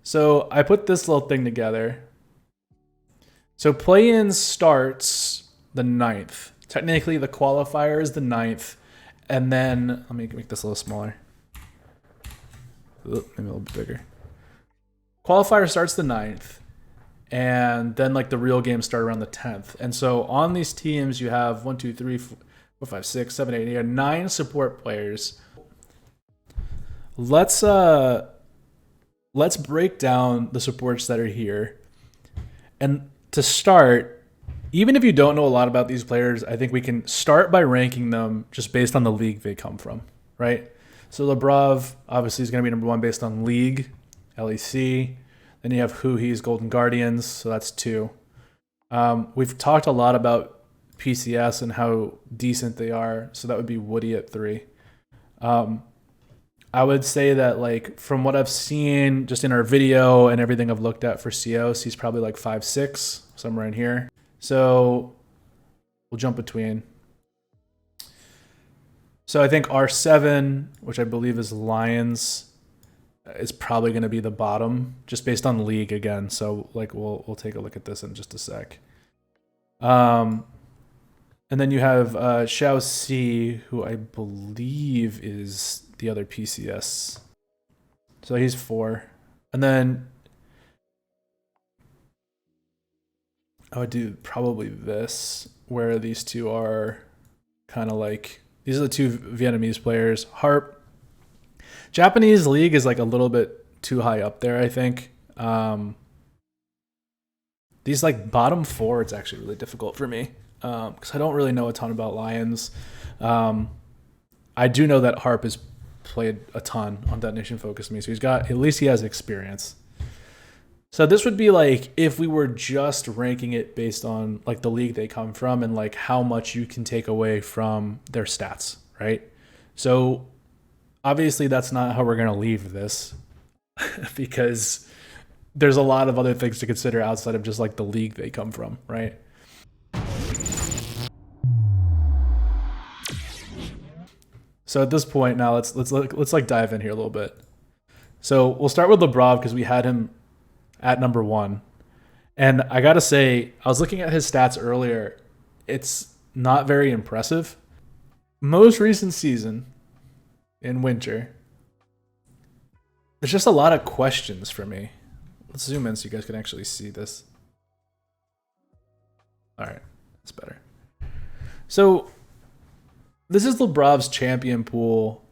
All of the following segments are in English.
So I put this little thing together. So play-in starts the 9th. Technically, the qualifier is the 9th. And then, let me make this a little smaller. Maybe a little bit bigger. Qualifier starts the 9th. And then like the real games start around the 10th. And so on these teams, you have 1, 2, 3, 4, 5, 6, 7, 8. You have 9 support players. Let's break down the supports that are here. And to start, even if you don't know a lot about these players, I think we can start by ranking them just based on the league they come from, right? So Labrov obviously is going to be number 1 based on league, LEC. Then you have Huhi's Golden Guardians, so that's 2. We've talked a lot about PCS and how decent they are, so that would be Woody at 3. I would say that, like, from what I've seen just in our video and everything I've looked at for CIOs, he's probably like 5'6", somewhere in here. So we'll jump between. So I think R7, which I believe is Lyonz, is probably going to be the bottom, just based on league again. So like we'll take a look at this in just a sec. And then you have ChiauC, who I believe is the other PCS. So he's 4. And then I would do probably this, where these two are kind of like, these are the 2 Vietnamese players. Harp. Japanese league is like a little bit too high up there, I think. These like bottom 4, it's actually really difficult for me because I don't really know a ton about Lyonz. I do know that Harp has played a ton on Detonation Focus Me, so at least he has experience. So this would be like if we were just ranking it based on like the league they come from and like how much you can take away from their stats, right? So obviously that's not how we're going to leave this because there's a lot of other things to consider outside of just like the league they come from, right? So at this point now, let's like dive in here a little bit. So we'll start with Labrov because we had him at number 1. And I got to say, I was looking at his stats earlier. It's not very impressive. Most recent season in winter, there's just a lot of questions for me. Let's zoom in so you guys can actually see this. All right, that's better. So this is Labrov's champion pool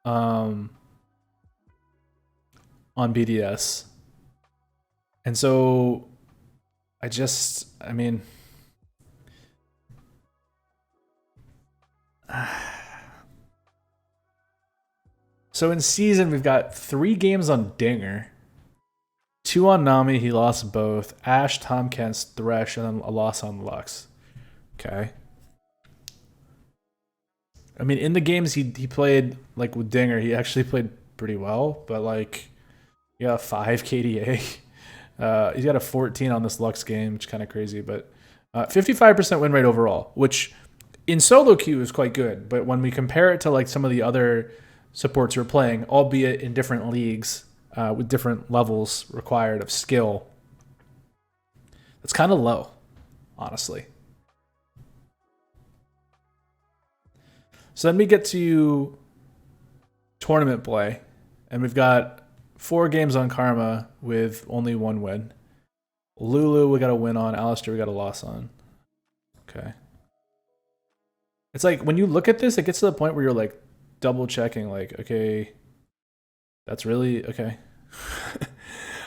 on BDS. And so I mean, so in season, we've got 3 games on Dinger, 2 on Nami, he lost both, Ash, Tomkins, Thresh, and then a loss on Lux. Okay. I mean, in the games he played, like with Dinger, he actually played pretty well, but like, he got a 5 KDA. He's got a 14 on this Lux game, which is kind of crazy, but 55% win rate overall, which in solo queue is quite good. But when we compare it to like some of the other supports we're playing, albeit in different leagues with different levels required of skill, it's kind of low, honestly. So then we get to tournament play, and we've got 4 games on Karma with only 1 win. Lulu, we got a win on. Alistair, we got a loss on. Okay. It's like when you look at this, it gets to the point where you're like double checking, like, okay, that's really okay.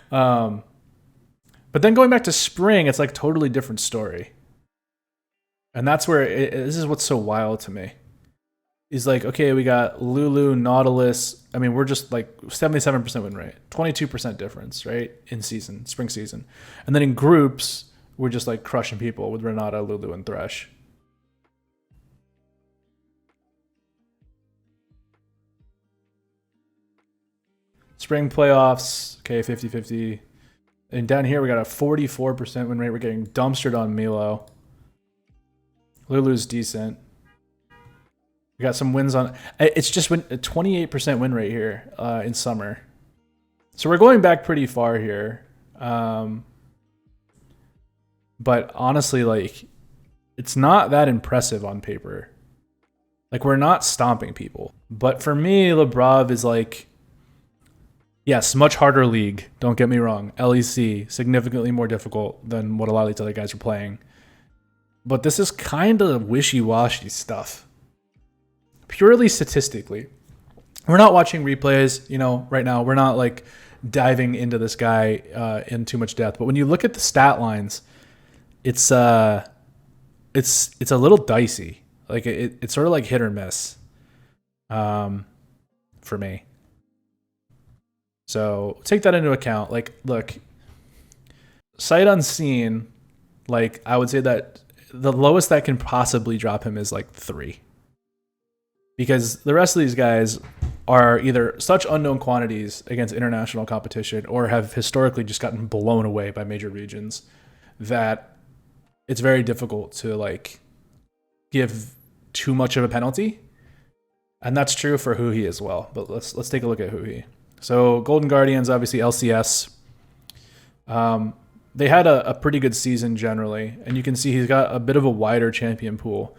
But then going back to spring, it's like totally different story. And that's where this is what's so wild to me. Is like, okay, we got Lulu, Nautilus. I mean, we're just like 77% win rate, 22% difference, right? In season, spring season. And then in groups, we're just like crushing people with Renata, Lulu, and Thresh. Spring playoffs, okay, 50-50. And down here, we got a 44% win rate. We're getting dumpstered on Milo. Lulu's decent. We got some wins on. It's just a 28% win rate here in summer. So we're going back pretty far here. But honestly, like, it's not that impressive on paper. Like, we're not stomping people. But for me, Labrov is like, yes, much harder league. Don't get me wrong. LEC, significantly more difficult than what a lot of these other guys are playing. But this is kind of wishy-washy stuff. Purely statistically. We're not watching replays, right now. We're not like diving into this guy in too much depth. But when you look at the stat lines, it's a little dicey. Like it's sort of like hit or miss for me. So take that into account. Like, look, sight unseen, like I would say that the lowest that can possibly drop him is like 3. Because the rest of these guys are either such unknown quantities against international competition or have historically just gotten blown away by major regions that it's very difficult to like give too much of a penalty. And that's true for Huhi as well. But let's take a look at Huhi. So Golden Guardians, obviously LCS. They had a pretty good season generally, and you can see he's got a bit of a wider champion pool.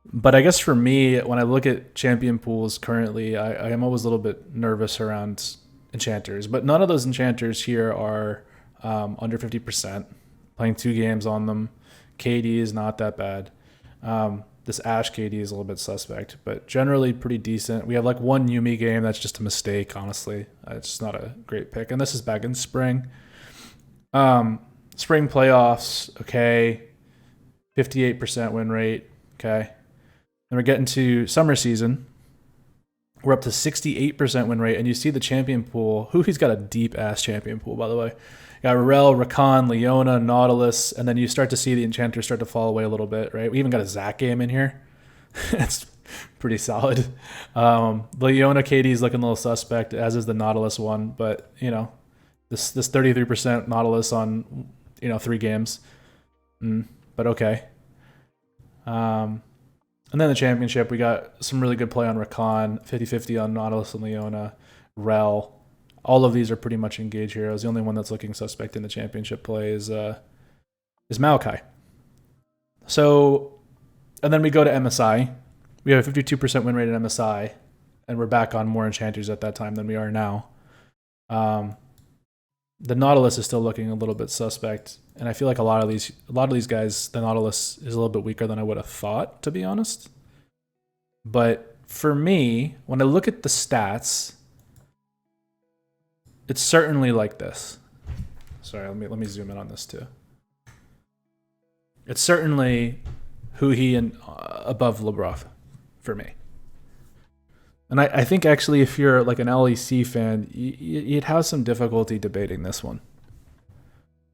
But I guess for me, when I look at champion pools currently, I am always a little bit nervous around enchanters. But none of those enchanters here are under 50%. Playing 2 games on them. KD is not that bad. This Ashe KD is a little bit suspect, but generally pretty decent. We have like one Yumi game that's just a mistake, honestly. It's not a great pick. And this is back in spring. Spring playoffs, okay. 58% win rate, okay. Then we're getting to summer season. We're up to 68% win rate, and you see the champion pool. Huhi's got a deep-ass champion pool, by the way. You got Rel, Rakan, Leona, Nautilus, and then you start to see the enchanters start to fall away a little bit, right? We even got a Zac game in here. It's pretty solid. Leona KD is looking a little suspect, as is the Nautilus one, but, this 33% Nautilus on, 3 games. But okay. And then the championship, we got some really good play on Rakan, 50-50 on Nautilus and Leona, Rel. All of these are pretty much engaged heroes. The only one that's looking suspect in the championship play is Maokai. So, and then we go to MSI. We have a 52% win rate in MSI, and we're back on more enchanters at that time than we are now. The Nautilus is still looking a little bit suspect, and I feel like a lot of these guys, the Nautilus is a little bit weaker than I would have thought, to be honest. But for me, when I look at the stats, it's certainly like this. Sorry, let me zoom in on this too. It's certainly Huhi and above Labrov for me. And I think actually if you're like an LEC fan, you'd have some difficulty debating this one.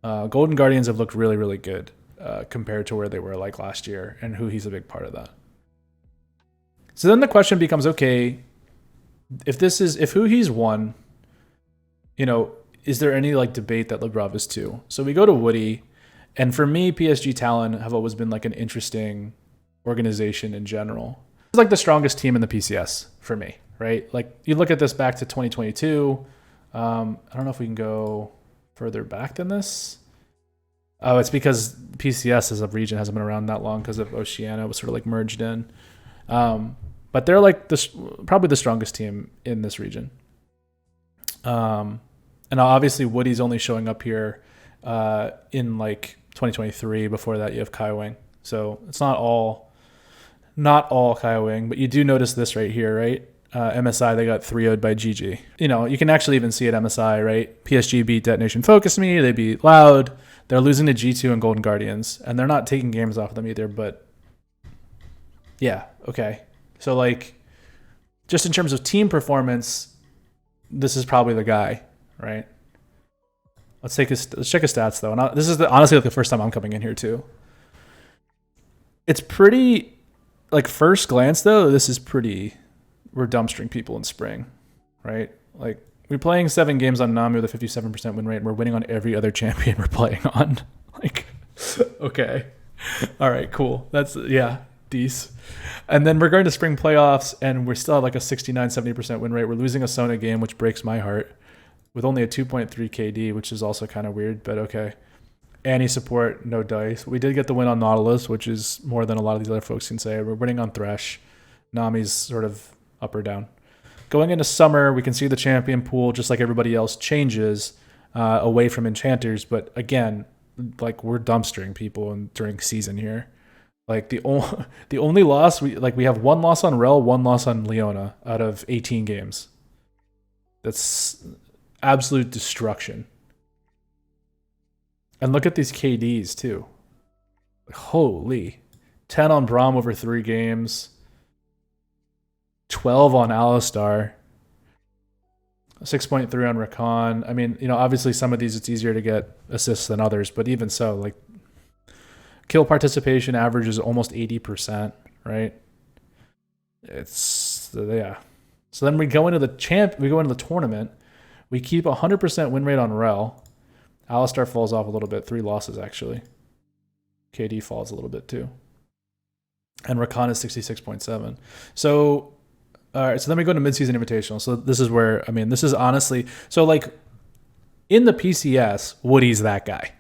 Golden Guardians have looked really, really good compared to where they were like last year, and Huhi's a big part of that. So then the question becomes, okay, if Huhi's 1, is there any like debate that Labrov is 2? So we go to Woody, and for me, PSG Talon have always been like an interesting organization in general. It's like the strongest team in the PCS for me, right? Like you look at this back to 2022. I don't know if we can go further back than this. Oh, it's because PCS as a region hasn't been around that long because of Oceania. It was sort of like merged in. But they're like probably the strongest team in this region. And obviously Woody's only showing up here in like 2023. Before that, you have Kai Wing. So it's not all Kai Wing, but you do notice this right here, right? MSI, they got 3-0'd by GG. You can actually even see at MSI, right? PSG beat Detonation Focus Me. They beat Loud. They're losing to G2 and Golden Guardians, and they're not taking games off of them either, but yeah, okay. So like, just in terms of team performance, this is probably the guy, right? Let's check his stats though. And this is honestly like the first time I'm coming in here too. It's pretty, like first glance though, this is pretty, we're dumpstering people in spring, right? Like we're playing 7 games on Nami with a 57% win rate, and we're winning on every other champion we're playing on. Like, okay. All right, cool. That's, yeah, decent. And then we're going to spring playoffs, and we're still at like a 69-70% win rate. We're losing a Sona game, which breaks my heart, with only a 2.3 KD, which is also kind of weird, but okay. Annie support, no dice. We did get the win on Nautilus, which is more than a lot of these other folks can say. We're winning on Thresh. Nami's sort of up or down. Going into summer, we can see the champion pool, just like everybody else, changes away from enchanters. But again, like we're dumpstering people during season here. Like the only loss we have one loss on Rel, one loss on Leona out of 18 games. That's absolute destruction. And look at these KDs too. Holy. 10 on Braum over 3 games. 12 on Alistar. 6.3 on Rakan. I mean, obviously some of these it's easier to get assists than others, but even so, like kill participation average is almost 80%, right? It's yeah. So then we go into the tournament. We keep 100% win rate on Rel. Alistar falls off a little bit, 3 losses actually. KD falls a little bit too. And Rakan is 66.7. So, all right, so then we go to midseason invitational. So this is where, this is honestly, so like in the PCS, Woody's that guy,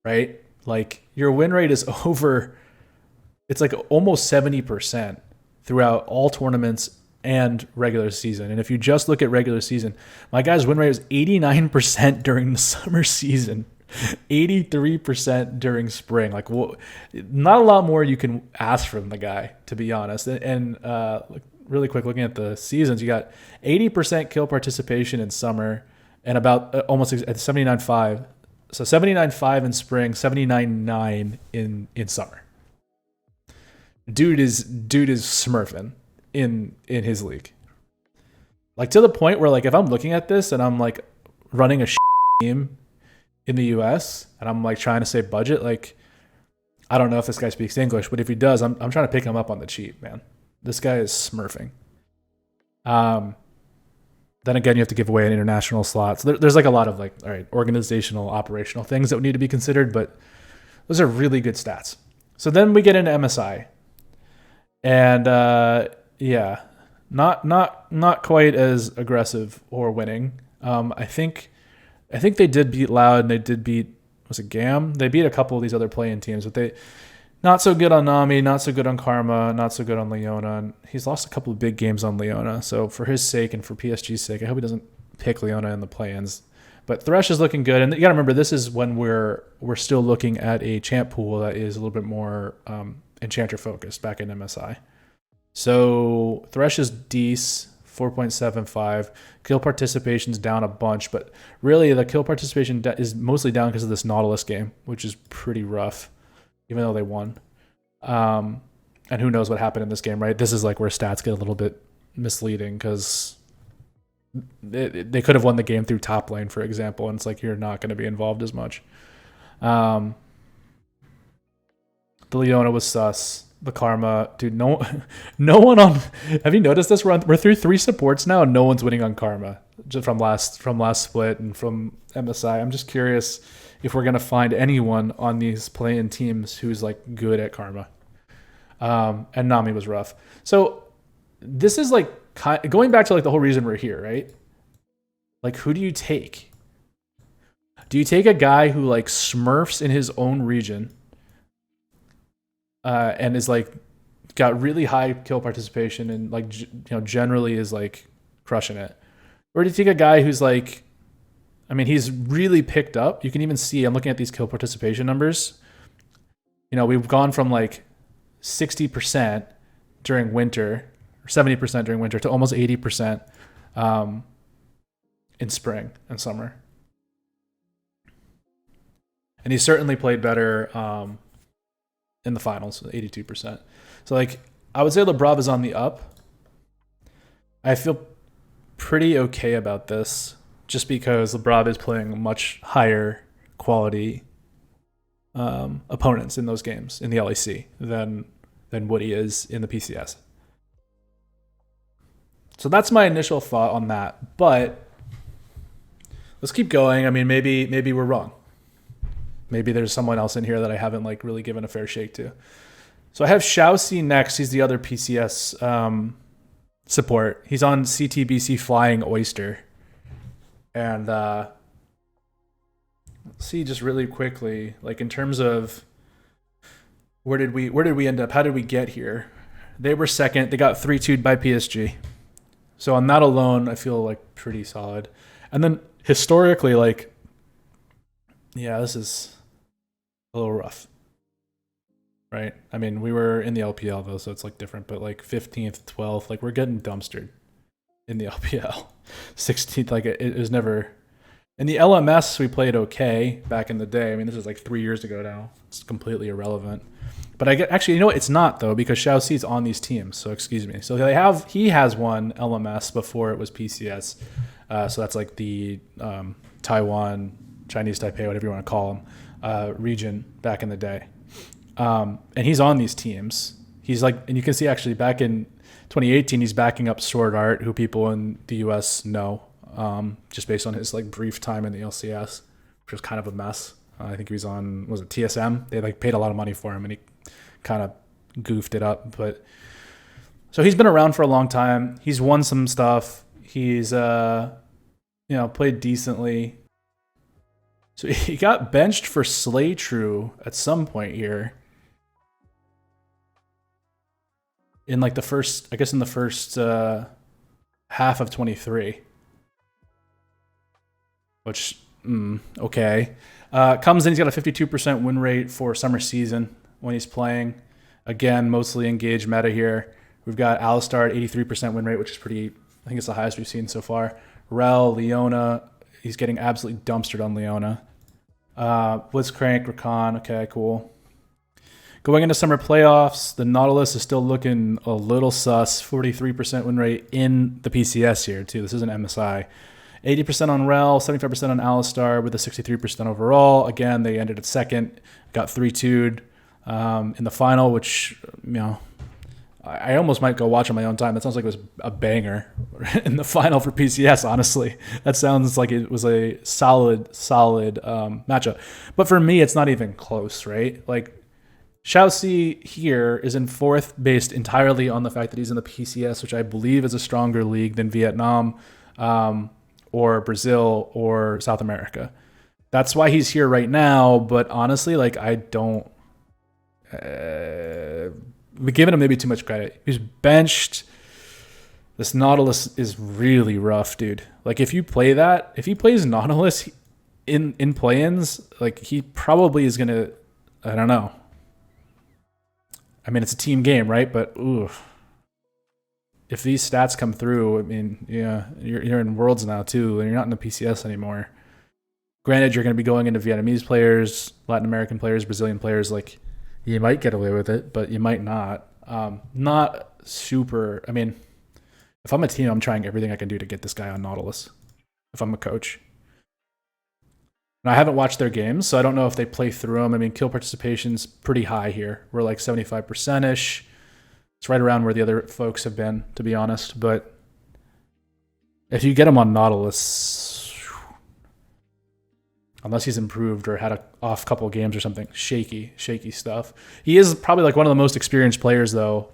right? Like your win rate is it's like almost 70% throughout all tournaments and regular season. And if you just look at regular season, my guy's win rate was 89% during the summer season, 83% during spring. Like, not a lot more you can ask from the guy, to be honest. And really quick, looking at the seasons, you got 80% kill participation in summer and about almost at 79.5. So 79.5 in spring, 79.9 in summer. Dude is smurfing in his league. Like to the point where like if I'm looking at this and I'm like running a team in the US and I'm like trying to save budget, like I don't know if this guy speaks English, but if he does, I'm trying to pick him up on the cheap, man. This guy is smurfing. Then again, you have to give away an international slot. So there's like a lot of like, all right, organizational, operational things that would need to be considered, but those are really good stats. So then we get into MSI. And yeah, not quite as aggressive or winning. I think they did beat Loud and they did beat, was it GAM? They beat a couple of these other play-in teams, but they not so good on Nami, not so good on Karma, not so good on Leona. And he's lost a couple of big games on Leona. So for his sake and for PSG's sake, I hope he doesn't pick Leona in the play-ins. But Thresh is looking good. And you got to remember, this is when we're still looking at a champ pool that is a little bit more enchanter focused back in MSI. So Thresh is decent, 4.75. Kill participation's down a bunch, but really the kill participation is mostly down because of this Nautilus game, which is pretty rough, even though they won. And who knows what happened in this game, right? This is like where stats get a little bit misleading because they could have won the game through top lane, for example, and it's like you're not going to be involved as much. The Leona was sus. The Karma, dude, no one on. Have you noticed this? We're through 3 supports now, and no one's winning on Karma just from last split and from MSI. I'm just curious if we're gonna find anyone on these play-in teams who's like good at Karma. And Nami was rough. So this is like going back to like the whole reason we're here, right? Like, who do you take? Do you take a guy who like smurfs in his own region? And is like got really high kill participation and like generally is like crushing it, or do you take a guy who's like, he's really picked up. You can even see, I'm looking at these kill participation numbers. We've gone from like 60% during winter or 70% during winter to almost 80% in spring and summer. And he certainly played better in the finals, 82%. So like I would say Labrov is on the up. I feel pretty okay about this just because Labrov is playing much higher quality opponents in those games in the LEC than Woody is in the PCS. So that's my initial thought on that. But let's keep going. Maybe we're wrong. Maybe there's someone else in here that I haven't like really given a fair shake to. So I have ShiauC next. He's the other PCS support. He's on CTBC Flying Oyster. And let's see just really quickly, like in terms of where did we end up? How did we get here? They were second. They got 3-2'd by PSG. So on that alone, I feel like pretty solid. And then historically, like, yeah, this is a little rough, right? I mean, we were in the LPL though, so it's like different, but like 15th, 12th, like we're getting dumpstered in the LPL. 16th, like it was never. In the LMS, we played okay back in the day. I mean, this is like 3 years ago now. It's completely irrelevant. But actually, you know what? It's not though, because ShiauC is on these teams. So excuse me. So he has won LMS before it was PCS. So that's like the Taiwan, Chinese Taipei, whatever you want to call them, region back in the day. And he's on these teams. He's like, and you can see actually back in 2018, he's backing up Sword Art, who people in the US know, just based on his like brief time in the LCS, which was kind of a mess. I think he was on, was it TSM? They like paid a lot of money for him, and he kind of goofed it up. But so he's been around for a long time. He's won some stuff. He's played decently. So he got benched for Slaytrue at some point here. In like the first half of 23. Which, okay. Comes in, he's got a 52% win rate for summer season when he's playing. Again, mostly engaged meta here. We've got Alistar at 83% win rate, which is pretty, I think it's the highest we've seen so far. Rel, Leona, he's getting absolutely dumpstered on Leona. Blitzcrank, Rakan, okay, cool. Going into summer playoffs, the Nautilus is still looking a little sus. 43% win rate in the PCS here, too. This isn't MSI. 80% on Rel, 75% on Alistar with a 63% overall. Again, they ended at second, got 3-2'd in the final, which, I almost might go watch on my own time. That sounds like it was a banger in the final for PCS, honestly. That sounds like it was a solid matchup. But for me, it's not even close, right? Like, ShiauC here is in fourth based entirely on the fact that he's in the PCS, which I believe is a stronger league than Vietnam or Brazil or South America. That's why he's here right now. But honestly, like, I don't... we're giving him maybe too much credit. He's benched. This Nautilus is really rough, dude. Like, if he plays Nautilus in play-ins, like, he probably is going to... I don't know. I mean, it's a team game, right? But, ooh. If these stats come through, I mean, yeah, you're in Worlds now, too, and you're not in the PCS anymore. Granted, you're going to be going into Vietnamese players, Latin American players, Brazilian players. Like, you might get away with it, but you might not. Not super... I mean, if I'm a team, I'm trying everything I can do to get this guy on Nautilus, if I'm a coach. And I haven't watched their games, so I don't know if they play through them. I mean, kill participation's pretty high here. We're like 75%-ish. It's right around where the other folks have been, to be honest. But if you get him on Nautilus, unless he's improved or had an off couple games or something, shaky stuff. He is probably like one of the most experienced players, though,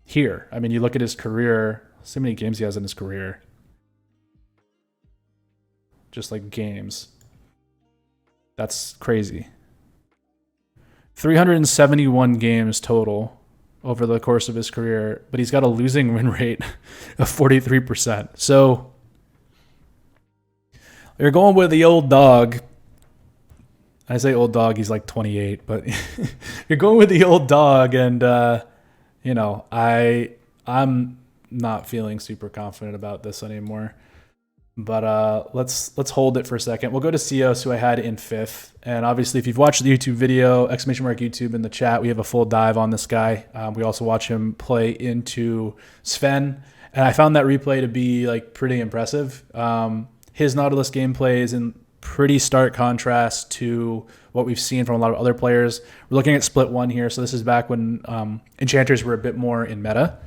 here. I mean, you look at his career, so many games he has in his career. Just like games. That's crazy. 371 games total over the course of his career, but he's got a losing win rate of 43%. So you're going with the old dog. I say old dog, he's like 28, but you're going with the old dog, and I'm not feeling super confident about this anymore. But let's hold it for a second. We'll go to CEOs, who I had in fifth. And obviously, if you've watched the YouTube video, ! YouTube in the chat, we have a full dive on this guy. We also watch him play into Sven. And I found that replay to be like pretty impressive. His Nautilus gameplay is in pretty stark contrast to what we've seen from a lot of other players. We're looking at split one here. So this is back when enchanters were a bit more in meta.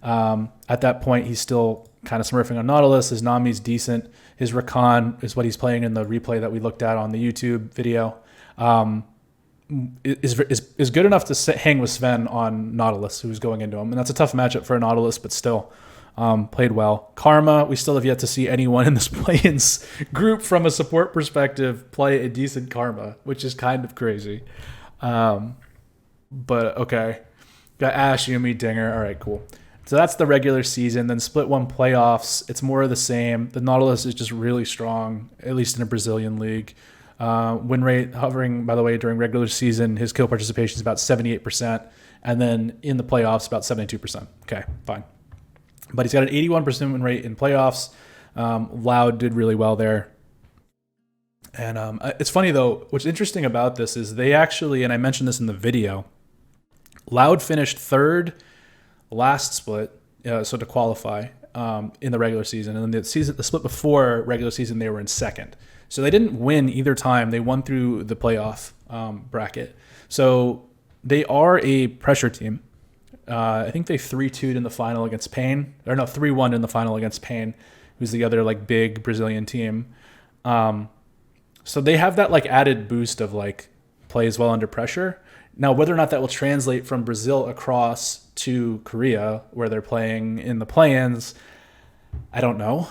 At that point, he's still kind of smurfing on Nautilus. His Nami's decent. His Rakan is what he's playing in the replay that we looked at on the YouTube video. Is good enough to hang with Sven on Nautilus, who's going into him. And that's a tough matchup for a Nautilus, but still. Played well. Karma, we still have yet to see anyone in this play-ins group from a support perspective play a decent Karma, which is kind of crazy. But okay. Got Ash, Yumi, Dinger. All right, cool. So that's the regular season. Then Split 1 playoffs, it's more of the same. The Nautilus is just really strong, at least in a Brazilian league. Win rate hovering, by the way, during regular season, his kill participation is about 78%. And then in the playoffs, about 72%. Okay, fine. But he's got an 81% win rate in playoffs. Loud did really well there. And it's funny, though, what's interesting about this is they actually, and I mentioned this in the video, Loud finished third last split, so to qualify in the regular season. And then the split before regular season, they were in second. So they didn't win either time. They won through the playoff bracket. So they are a pressure team. I think they 3-2'd in the final against Pain. Or no, 3-1 in the final against Pain, who's the other like big Brazilian team. So they have that like added boost of like plays well under pressure. Now, whether or not that will translate from Brazil across to Korea, where they're playing in the play-ins, I don't know.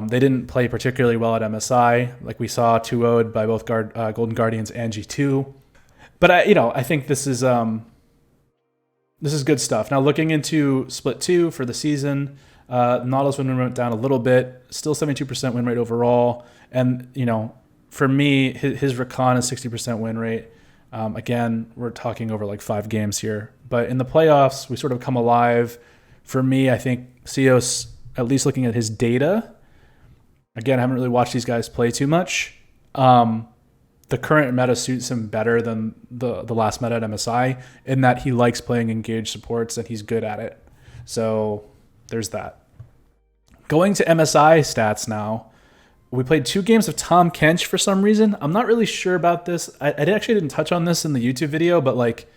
They didn't play particularly well at MSI, like we saw 2-0'd by both Golden Guardians and G2. But I think this is good stuff. Now, looking into Split 2 for the season, Nautilus win rate went down a little bit, still 72% win rate overall. And, for me, his Rakan is 60% win rate. Again, we're talking over like 5 games here. But in the playoffs, we sort of come alive. For me, I think CIO's, at least looking at his data, again, I haven't really watched these guys play too much. The current meta suits him better than the last meta at MSI in that he likes playing engaged supports and he's good at it. So there's that. Going to MSI stats now. We played 2 games of Tom Kench for some reason. I'm not really sure about this. I actually didn't touch on this in the YouTube video, but like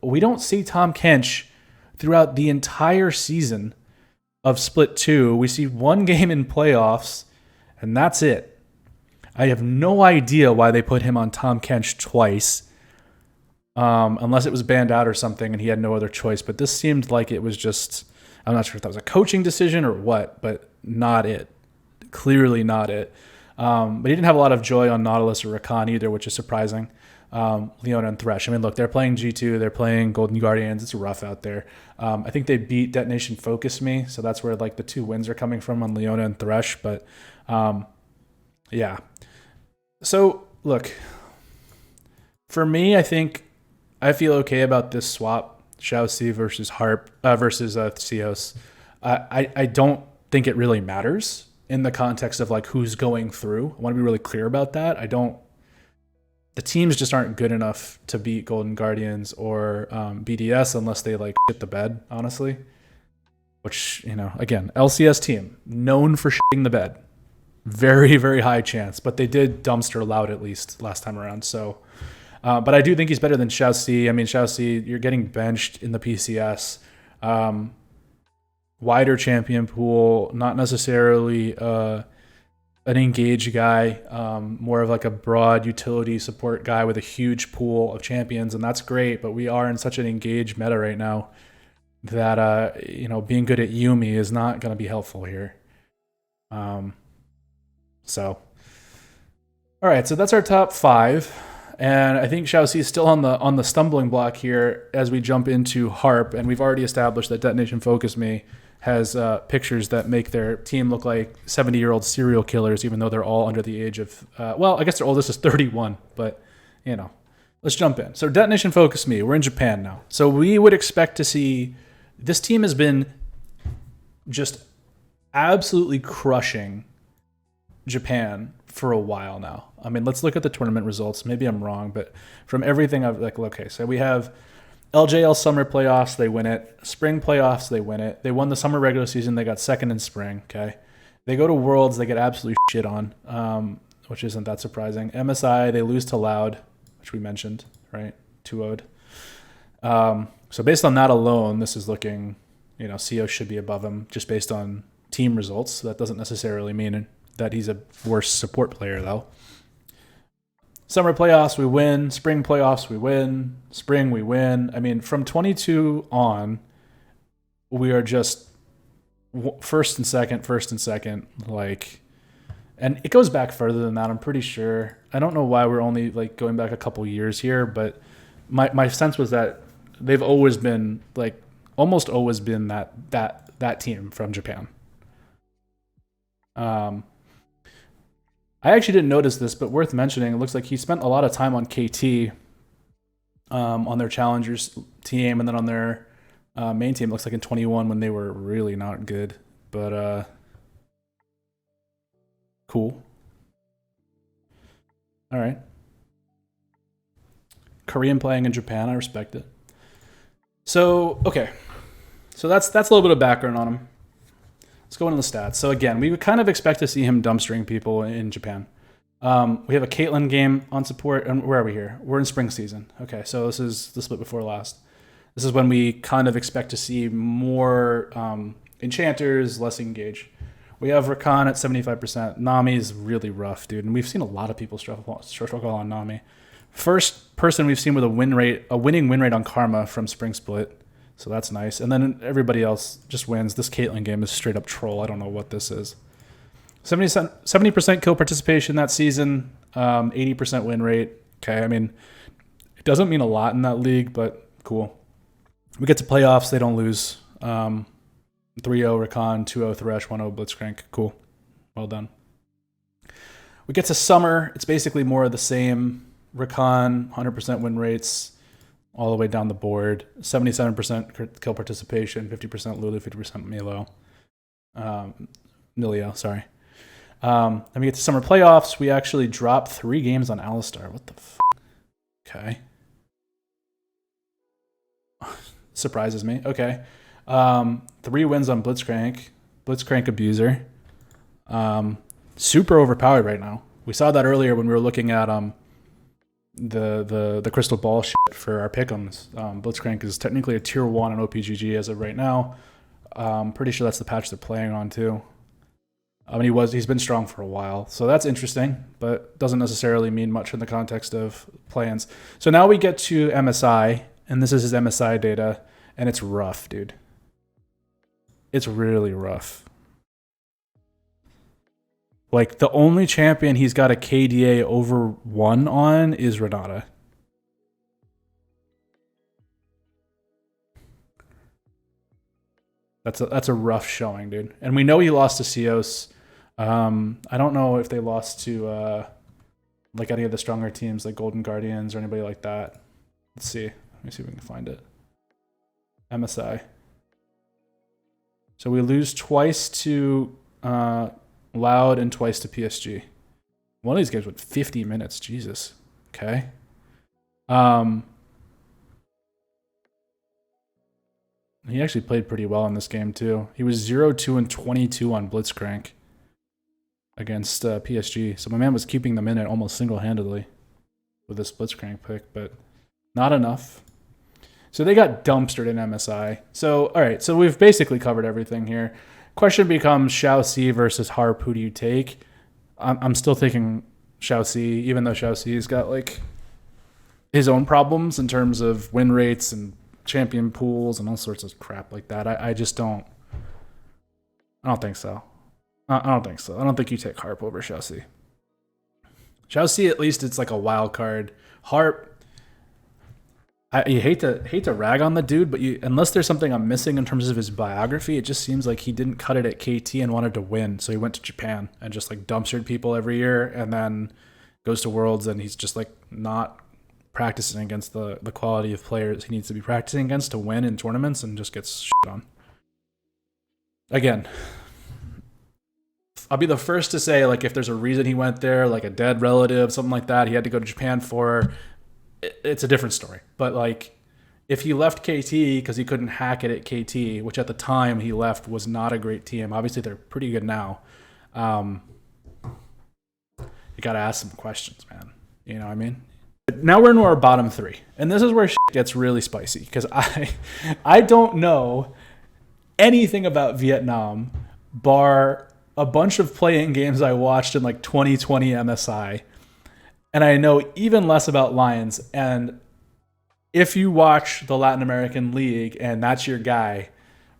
we don't see Tom Kench throughout the entire season of Split 2. We see 1 game in playoffs, and that's it. I have no idea why they put him on Tom Kench twice, unless it was banned out or something and he had no other choice. But this seemed like it was just, I'm not sure if that was a coaching decision or what, but not it. Clearly not it. But he didn't have a lot of joy on Nautilus or Rakan either, which is surprising. Leona and Thresh. I mean, look, they're playing G2. They're playing Golden Guardians. It's rough out there. I think they beat Detonation Focus Me, so that's where like the 2 wins are coming from on Leona and Thresh. But yeah. So look, for me, I think I feel okay about this swap, ShiauC versus Harp versus CIO's. I don't think it really matters in the context of like who's going through. I want to be really clear about that. The teams just aren't good enough to beat Golden Guardians or BDS unless they like shit the bed, honestly. Which, again, LCS team, known for shitting the bed. Very, very high chance. But they did dumpster Loud at least last time around. So, but I do think he's better than ShiauC. I mean, ShiauC, you're getting benched in the PCS. Wider champion pool, not necessarily an engaged guy, more of like a broad utility support guy with a huge pool of champions, and that's great, but we are in such an engaged meta right now that being good at Yumi is not going to be helpful here. So all right, so that's our top 5. And I think ShiauC is still on the stumbling block here as we jump into Harp, and we've already established that Detonation Focus Me has pictures that make their team look like 70-year-old serial killers, even though they're all under the age of, I guess their oldest is 31, but, let's jump in. So Detonation Focus Me, we're in Japan now. So we would expect to see, this team has been just absolutely crushing Japan for a while now. I mean, let's look at the tournament results. Maybe I'm wrong, but from everything I've okay, so we have LJL summer playoffs, they win it. Spring playoffs, they win it. They won the summer regular season, they got second in spring, okay? They go to Worlds, they get absolutely shit on, which isn't that surprising. MSI, they lose to Loud, which we mentioned, right? 2-0'd. So based on that alone, this is looking, CO should be above him just based on team results. So that doesn't necessarily mean that he's a worse support player, though. Summer playoffs, we win. Spring playoffs, we win. Spring, we win. I mean, from 22 on, we are just first and second, like, and it goes back further than that. I'm pretty sure. I don't know why we're only like going back a couple years here, but my sense was that they've always been like almost always been that team from Japan. I actually didn't notice this, but worth mentioning. It looks like he spent a lot of time on KT, on their challengers team, and then on their main team. It looks like in 21 when they were really not good, but cool. All right. Korean playing in Japan, I respect it. So okay, so that's a little bit of background on him. Let's go into the stats. So again, we would kind of expect to see him dumpstering people in Japan. We have a Caitlyn game on support, and where are we here? We're in spring season. Okay, so this is the split before last. This is when we kind of expect to see more enchanters, less engage. We have Rakan at 75%. Nami is really rough, dude, and we've seen a lot of people struggle on Nami. First person we've seen with a winning win rate on Karma from spring split. So that's nice. And then everybody else just wins. This Caitlyn game is straight up troll. I don't know what this is. 70% kill participation that season, 80% win rate. Okay, I mean, it doesn't mean a lot in that league, but cool. We get to playoffs. They don't lose. 3-0 Rakan, 2-0 Thresh, 1-0 Blitzcrank. Cool. Well done. We get to summer. It's basically more of the same. Rakan, 100% win rates all the way down the board. 77% kill participation, 50% Lulu, 50% Milo. Milio, sorry. Then we get to summer playoffs. We actually dropped 3 games on Alistar. What the f***? Okay. Surprises me. Okay. 3 wins on Blitzcrank. Blitzcrank abuser. Super overpowered right now. We saw that earlier when we were looking at the crystal ball shit for our pick'ems. Blitzcrank is technically a tier 1 on OPGG as of right now. Pretty sure that's the patch they're playing on too. I mean, he's been strong for a while, so that's interesting, but doesn't necessarily mean much in the context of plans. So now we get to MSI, and this is his MSI data, and it's rough, dude. It's really rough. Like, the only champion he's got a KDA over 1 on is Renata. That's a rough showing, dude. And we know he lost to CIOC. I don't know if they lost to like any of the stronger teams like Golden Guardians or anybody like that. Let's see. Let me see if we can find it. MSI. So we lose twice to Loud and twice to PSG. One of these games went 50 minutes. Jesus. Okay. He actually played pretty well in this game too. He was 0-2 and 22 on Blitzcrank against PSG. So my man was keeping them in it almost single-handedly with this Blitzcrank pick, but not enough. So they got dumpstered in MSI. So, all right, so we've basically covered everything here. Question becomes ShiauC versus Harp. Who do you take? I'm still taking ShiauC, even though ShiauC's got like his own problems in terms of win rates and champion pools and all sorts of crap like that. I just don't. I don't think so. I don't think so. I don't think you take Harp over ShiauC. ShiauC, at least it's like a wild card. Harp, you hate to rag on the dude, but unless there's something I'm missing in terms of his biography, it just seems like he didn't cut it at KT and wanted to win. So he went to Japan and just like dumpstered people every year, and then goes to Worlds and he's just like not practicing against the quality of players he needs to be practicing against to win in tournaments, and just gets shit on. Again, I'll be the first to say, like, if there's a reason he went there, like a dead relative, something like that, he had to go to Japan for, it's a different story. But like, if he left KT because he couldn't hack it at KT, which at the time he left was not a great team. Obviously they're pretty good now. You got to ask some questions, man. You know what I mean? But now we're into our bottom 3. And this is where shit gets really spicy, because I don't know anything about Vietnam bar a bunch of playing games I watched in like 2020 MSI. And I know even less about Lyonz. And if you watch the Latin American League and that's your guy,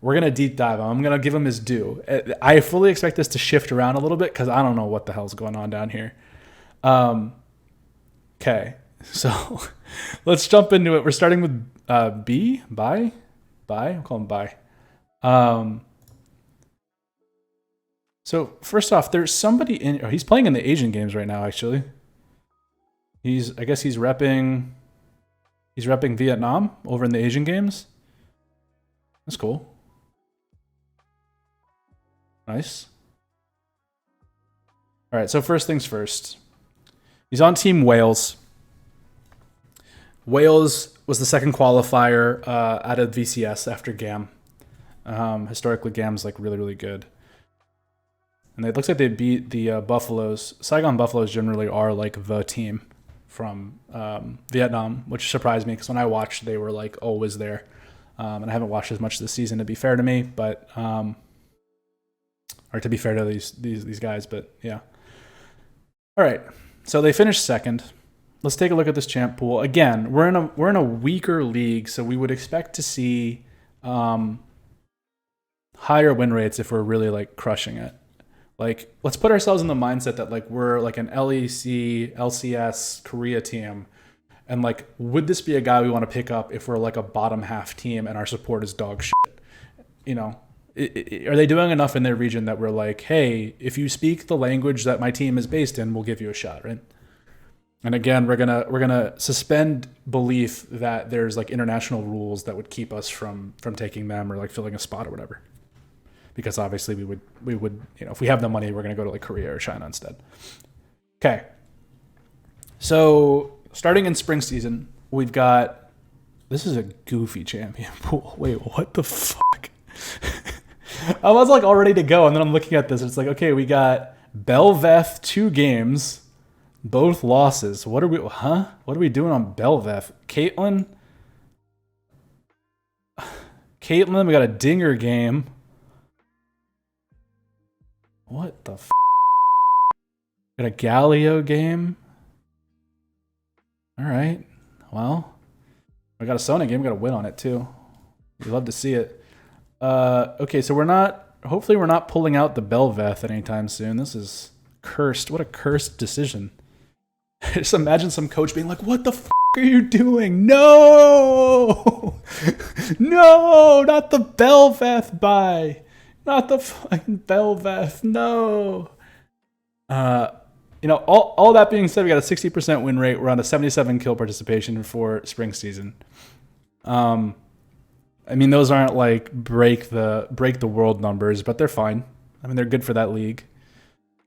We're going to deep dive him. I'm going to give him his due. I fully expect this to shift around a little bit because I don't know what the hell's going on down here. Okay, so let's jump into it. We're starting with B. Bye. I'm calling Bye. So first off, there's somebody in. He's playing in the Asian games right now. Actually, I guess he's repping Vietnam over in the Asian games. That's cool. Nice. All right. So first things first. He's on Team Wales. Wales was the second qualifier out of VCS after GAM. Historically, GAM's like really, really good. And it looks like they beat the Buffaloes. Saigon Buffaloes generally are like the team from Vietnam, which surprised me because when I watched, they were like always there. And I haven't watched as much this season, to be fair to me, but or to be fair to these guys, but yeah. All right, so they finished second. Let's take a look at this champ pool. Again, we're in a weaker league, so we would expect to see higher win rates if we're really like crushing it. Like, let's put ourselves in the mindset that like we're like an LEC, LCS, Korea team. And like, would this be a guy we want to pick up if we're like a bottom half team and our support is dog shit? You know, are they doing enough in their region that we're like, hey, if you speak the language that my team is based in, we'll give you a shot, right? And again, we're gonna suspend belief that there's like international rules that would keep us from taking them or like filling a spot or whatever. Because obviously we would, you know, if we have the money, we're going to go to like Korea or China instead. Okay. So starting in spring season, we've got, this is a goofy champion pool. Wait, what the fuck? I was like all ready to go. And then I'm looking at this. It's like, okay, we got Belveth 2 games, both losses. What are we doing on Belveth? Caitlin, we got a dinger game. What the f***? Got a Galio game. All right. Well, we got a Sona game. We got a win on it too. We love to see it. Okay, so hopefully we're not pulling out the Belveth anytime soon. This is cursed. What a cursed decision. Just imagine some coach being like, what the f*** are you doing? No! No, not the Belveth buy. Not the fucking Belveth, no. You know, all that being said, we got a 60% win rate. We're on a 77 kill participation for spring season. I mean, those aren't like break the world numbers, but they're fine. I mean, they're good for that league.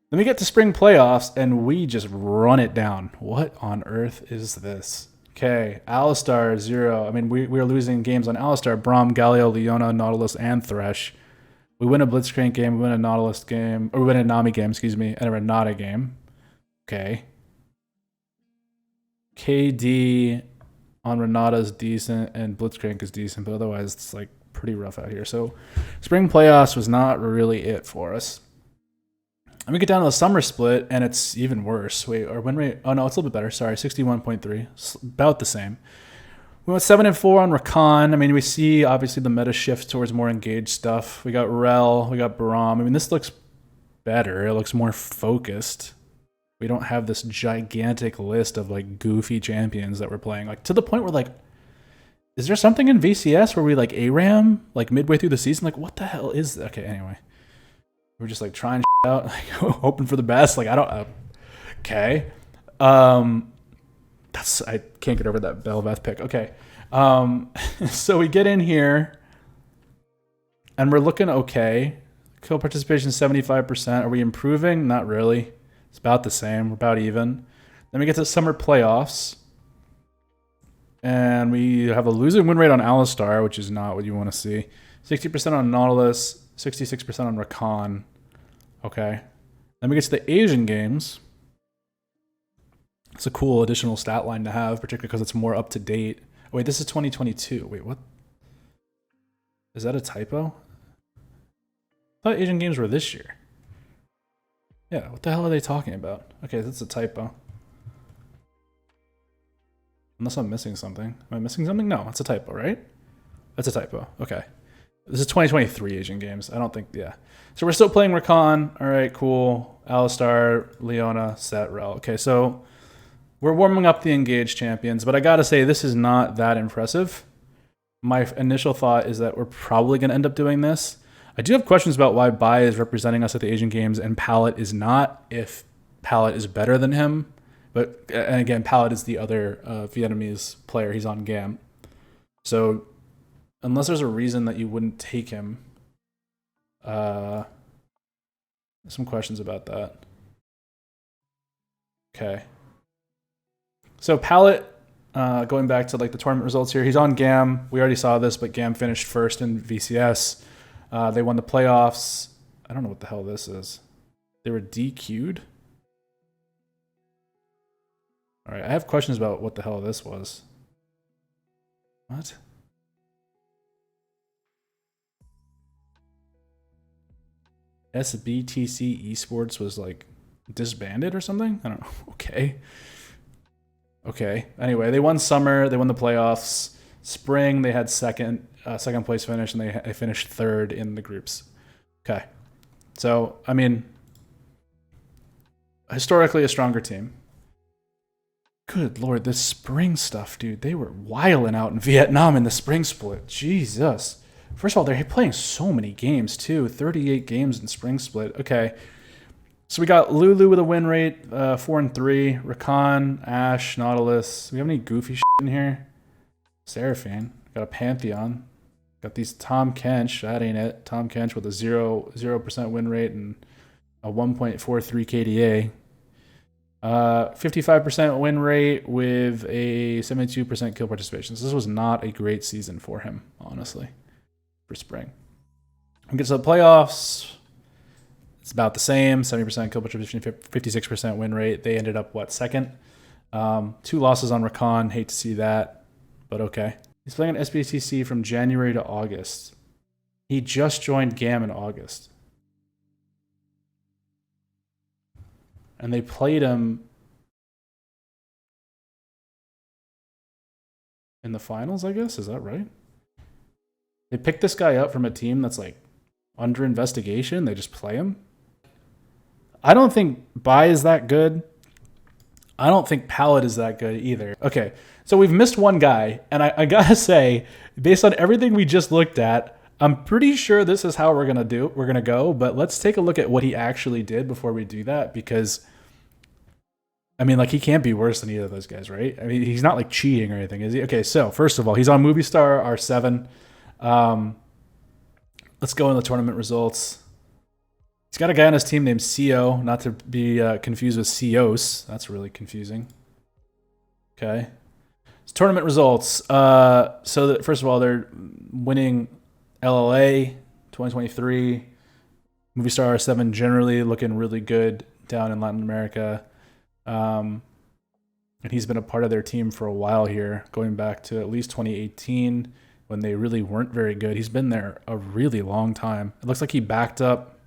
Then we get to spring playoffs, and we just run it down. What on earth is this? Okay, Alistar 0. I mean, we're losing games on Alistar, Braum, Galio, Leona, Nautilus, and Thresh. We win a Blitzcrank game, we win a Nautilus game, or we win a Nami game, excuse me, and a Renata game. Okay. KD on Renata's decent, and Blitzcrank is decent, but otherwise it's like pretty rough out here. So spring playoffs was not really it for us. And we get down to the summer split, and it's even worse. Wait, our win rate, oh no, it's a little bit better. Sorry, 61.3, about the same. We went 7-4 on Rakan. I mean, we see obviously the meta shift towards more engaged stuff. We got Rel, we got Braum. I mean, this looks better. It looks more focused. We don't have this gigantic list of like goofy champions that we're playing. Like to the point where like, is there something in VCS where we like ARAM like midway through the season? Like, what the hell is that? Okay, anyway, we're just like trying out, like, hoping for the best. Like I don't. Okay. I can't get over that Belveth pick. Okay. So we get in here and we're looking okay. Kill participation 75%. Are we improving? Not really. It's about the same. We're about even. Then we get to summer playoffs. And we have a losing win rate on Alistar, which is not what you want to see. 60% on Nautilus, 66% on Rakan. Okay. Then we get to the Asian games. It's a cool additional stat line to have, particularly because it's more up to date. Oh, wait, this is 2022. Wait, what? Is that a typo? I thought Asian games were this year. Yeah, what the hell are they talking about? Okay, that's a typo. Unless I'm missing something. Am I missing something? No, it's a typo, right? That's a typo. Okay. This is 2023 Asian Games. I don't think, yeah. So we're still playing Rakan. All right, cool. Alistar, Leona, Set, Rel. Okay, so we're warming up the engaged champions, but I gotta say, this is not that impressive. My initial thought is that we're probably gonna end up doing this. I do have questions about why Bai is representing us at the Asian Games and Palette is not, if Palette is better than him. But, and again, Palette is the other Vietnamese player. He's on GAM. So, unless there's a reason that you wouldn't take him, some questions about that. Okay. So, Palette, going back to like the tournament results here, he's on GAM. We already saw this, but GAM finished first in VCS. They won the playoffs. I don't know what the hell this is. They were DQ'd. All right, I have questions about what the hell this was. What? SBTC Esports was like disbanded or something? I don't know. Okay. Okay. Anyway, they won summer. They won the playoffs. Spring, they had second place finish, and they finished third in the groups. Okay. So, I mean, historically a stronger team. Good Lord, this spring stuff, dude. They were wilding out in Vietnam in the spring split. Jesus. First of all, they're playing so many games, too. 38 games in spring split. Okay. So we got Lulu with a win rate, 4-3. Rakan, Ashe, Nautilus. Do we have any goofy shit in here? Seraphine. Got a Pantheon. Got these Tom Kench. That ain't it. Tom Kench with a 0% win rate and a 1.43 KDA. 55% win rate with a 72% kill participation. So this was not a great season for him, honestly, for spring. When it gets to the playoffs, it's about the same. 70% kill participation, 56% win rate. They ended up, what, second? 2 losses on Rakan. Hate to see that, but okay. He's playing on SBTC from January to August. He just joined GAM in August. And they played him in the finals, I guess. Is that right? They picked this guy up from a team that's like under investigation. They just play him. I don't think Bai is that good. I don't think Palette is that good either. Okay, so we've missed one guy. And I gotta say, based on everything we just looked at, I'm pretty sure this is how we're gonna go. But let's take a look at what he actually did before we do that, because I mean, like, he can't be worse than either of those guys, right? I mean, he's not like cheating or anything, is he? Okay, so first of all, he's on Movie Star R7. Let's go into the tournament results. He's got a guy on his team named CO, not to be confused with CIOS. That's really confusing. Okay. So tournament results. First of all, they're winning LLA 2023. Movie Star R7 generally looking really good down in Latin America. And he's been a part of their team for a while here, going back to at least 2018 when they really weren't very good. He's been there a really long time. It looks like he backed up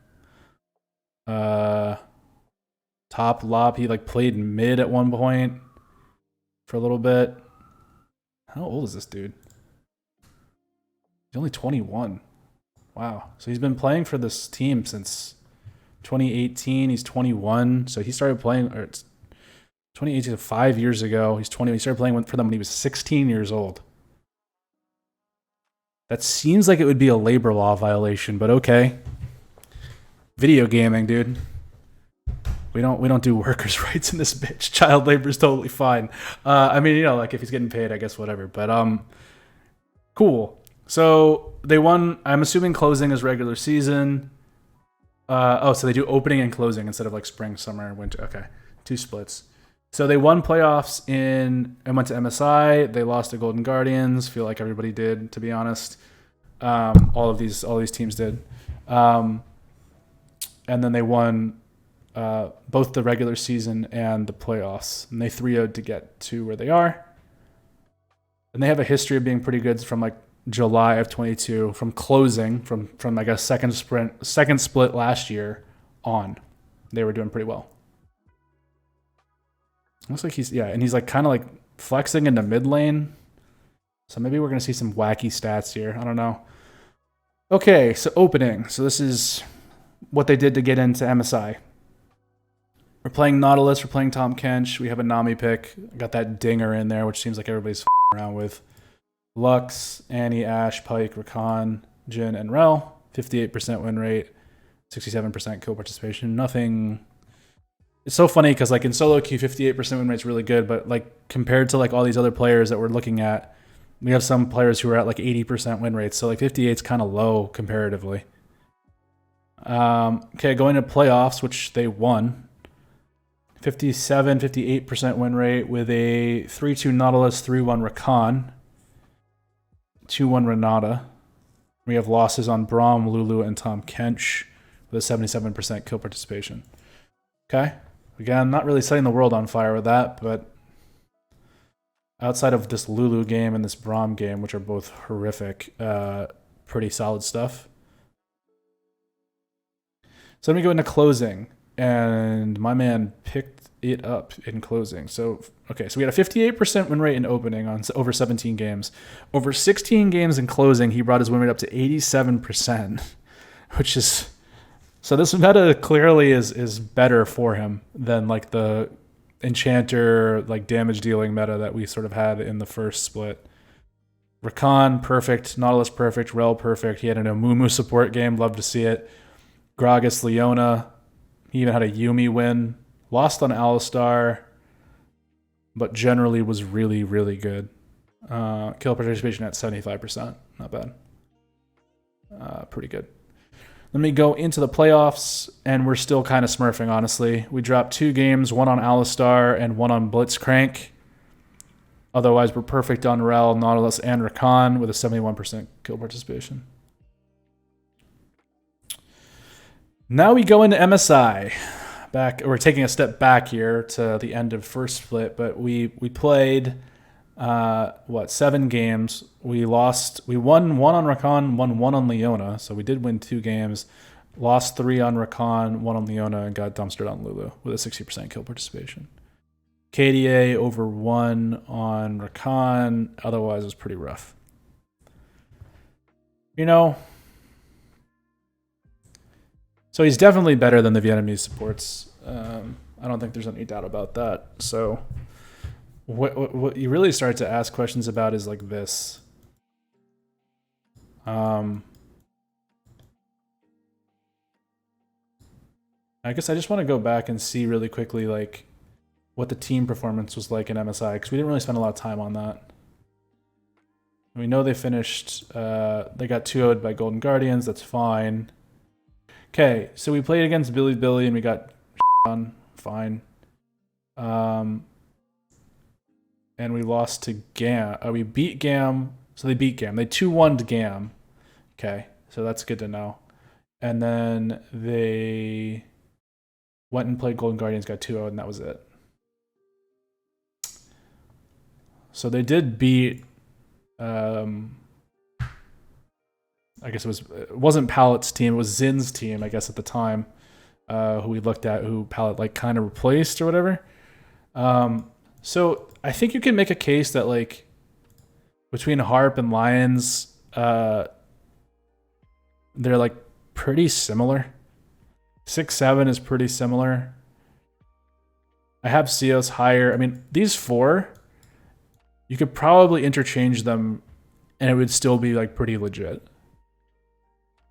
top lop. He like played mid at one point for a little bit. How old is this dude? He's only 21. Wow. So he's been playing for this team since 2018. He's 21. So he started playing, or it's 2018, 5 years ago. He's 20. He started playing for them when he was 16 years old. That seems like it would be a labor law violation, but okay. Video gaming, dude. We don't do workers' rights in this bitch. Child labor is totally fine. I mean, you know, like if he's getting paid, I guess whatever. But cool. So they won. I'm assuming closing is regular season. So they do opening and closing instead of like spring, summer, winter. Okay, 2 splits. So they won playoffs and went to MSI. They lost to Golden Guardians. Feel like everybody did, to be honest. All these teams did. And then they won both the regular season and the playoffs. And they 3-0'd to get to where they are. And they have a history of being pretty good from like July of 22, from closing, from I guess second split last year on. They were doing pretty well. Looks like he's like kind of like flexing into mid lane. So maybe we're going to see some wacky stats here. I don't know. Okay, so opening. So this is what they did to get into MSI. We're playing Nautilus. We're playing Tom Kench. We have a Nami pick. Got that Dinger in there, which seems like everybody's around with. Lux, Annie, Ashe, Pike, Rakan, Jhin, and Rel. 58% win rate, 67% kill participation. Nothing. It's so funny because like in solo queue, 58% win rate is really good, but like compared to like all these other players that we're looking at, we have some players who are at like 80% win rates. So like 58 is kind of low comparatively. Okay, going to playoffs, which they won. 57, 58% win rate with a 3-2 Nautilus, 3-1 Rakan, 2-1 Renata. We have losses on Braum, Lulu, and Tom Kench with a 77% kill participation. Okay. Again, not really setting the world on fire with that, but outside of this Lulu game and this Braum game, which are both horrific, pretty solid stuff. So let me go into closing, and my man picked it up in closing. So, okay, so we had a 58% win rate in opening on over 17 games. Over 16 games in closing, he brought his win rate up to 87%, which is... So this meta clearly is better for him than like the Enchanter like damage dealing meta that we sort of had in the first split. Rakan, perfect. Nautilus, perfect. Rel, perfect. He had an Amumu support game. Love to see it. Gragas, Leona. He even had a Yuumi win. Lost on Alistar, but generally was really, really good. Kill participation at 75%. Not bad. Pretty good. Let me go into the playoffs, and we're still kind of smurfing, honestly. We dropped 2 games, one on Alistar and one on Blitzcrank. Otherwise, we're perfect on Rel, Nautilus, and Rakan with a 71% kill participation. Now we go into MSI. We're taking a step back here to the end of first split, but we played 7 games. We won 1 on Rakan, won 1 on Leona, so we did win 2 games. Lost 3 on Rakan, 1 on Leona, and got dumpstered on Lulu with a 60% kill participation. KDA over 1 on Rakan, otherwise it was pretty rough. So he's definitely better than the Vietnamese supports. I don't think there's any doubt about that. So what you really start to ask questions about is like this. I guess I just want to go back and see really quickly like what the team performance was like in MSI, because we didn't really spend a lot of time on that. We know they finished, they got 2-0'd by Golden Guardians, that's fine. Okay, so we played against Billy and we got on, fine. And we lost to GAM. We beat GAM, so they beat GAM. They 2-1'd GAM. Okay, so that's good to know. And then they went and played Golden Guardians, got 2-0, and that was it. So they did beat, I guess it wasn't Palette's team, it was Zin's team, I guess, at the time, who we looked at, who Palette like kind of replaced or whatever. So I think you can make a case that like between Harp and Lyonz, they're like pretty similar. 6-7 is pretty similar. I have CEOs higher. I mean, these 4, you could probably interchange them and it would still be like pretty legit.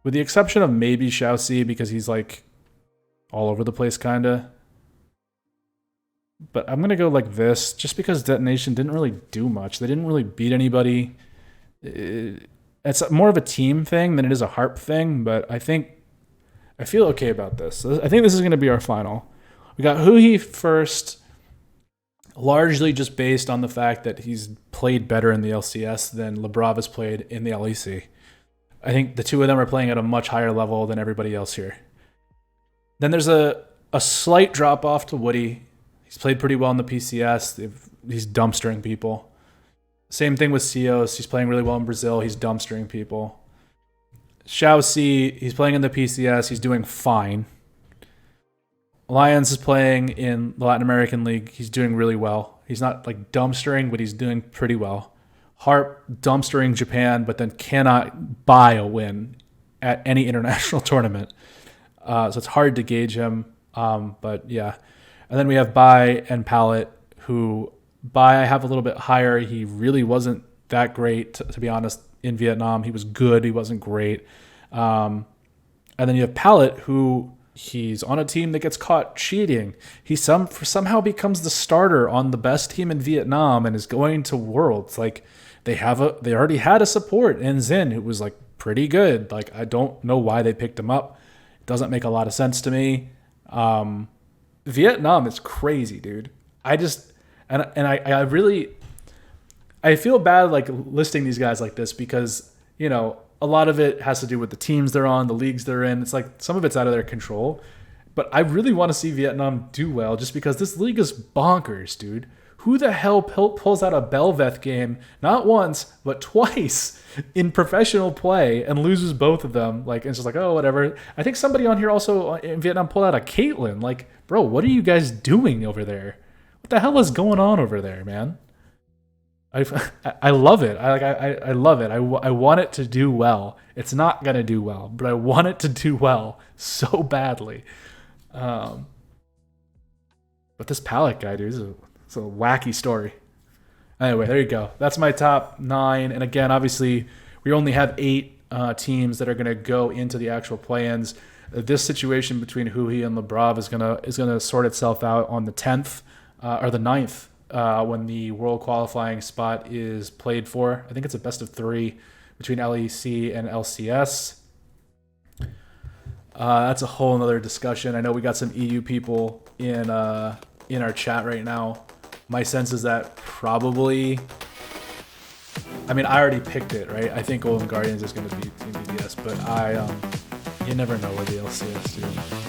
With the exception of maybe ShiauC, because he's like all over the place kinda. But I'm gonna go like this, just because Detonation didn't really do much. They didn't really beat anybody. It's more of a team thing than it is a Harp thing, but I feel okay about this. I think this is gonna be our final. We got Huhi first, largely just based on the fact that he's played better in the LCS than Labrov has played in the LEC. I think the 2 of them are playing at a much higher level than everybody else here. Then there's a slight drop off to Woody. He's played pretty well in the PCS. He's dumpstering people. Same thing with CEOs. He's playing really well in Brazil. He's dumpstering people. ShiauC, he's playing in the PCS. He's doing fine. Lyonz is playing in the Latin American League. He's doing really well. He's not like dumpstering, but he's doing pretty well. Harp dumpstering Japan, but then cannot buy a win at any international tournament. So it's hard to gauge him. But yeah. And then we have Bai and Palette, who Bai I have a little bit higher. He really wasn't that great, to be honest, in Vietnam. He was good. He wasn't great. And then you have Palette, who he's on a team that gets caught cheating. He somehow becomes the starter on the best team in Vietnam and is going to Worlds. Like they already had a support in Zin who was like pretty good. Like I don't know why they picked him up. It doesn't make a lot of sense to me. Vietnam is crazy, dude. I feel bad like listing these guys like this because, you know, a lot of it has to do with the teams they're on, the leagues they're in. It's like some of it's out of their control. But I really want to see Vietnam do well just because this league is bonkers, dude. Who the hell pulls out a Belveth game not once, but twice in professional play and loses both of them? Like, it's just like, oh, whatever. I think somebody on here also in Vietnam pulled out a Caitlyn. Like, bro, what are you guys doing over there? What the hell is going on over there, man? I love it. I love it. I want it to do well. It's not going to do well, but I want it to do well so badly. But this Palette guy, dude, it's a wacky story. Anyway, there you go. That's my top 9. And again, obviously, we only have 8 teams that are going to go into the actual play-ins. This situation between Huhi and Labrov is gonna sort itself out on the 10th or the 9th. When the world qualifying spot is played for. I think it's a best of 3 between LEC and LCS. That's a whole nother discussion. I know we got some EU people in our chat right now. My sense is that probably, I mean, I already picked it, right? I think Golden Guardians is going to be Team BDS, but you never know with the LCS, dude.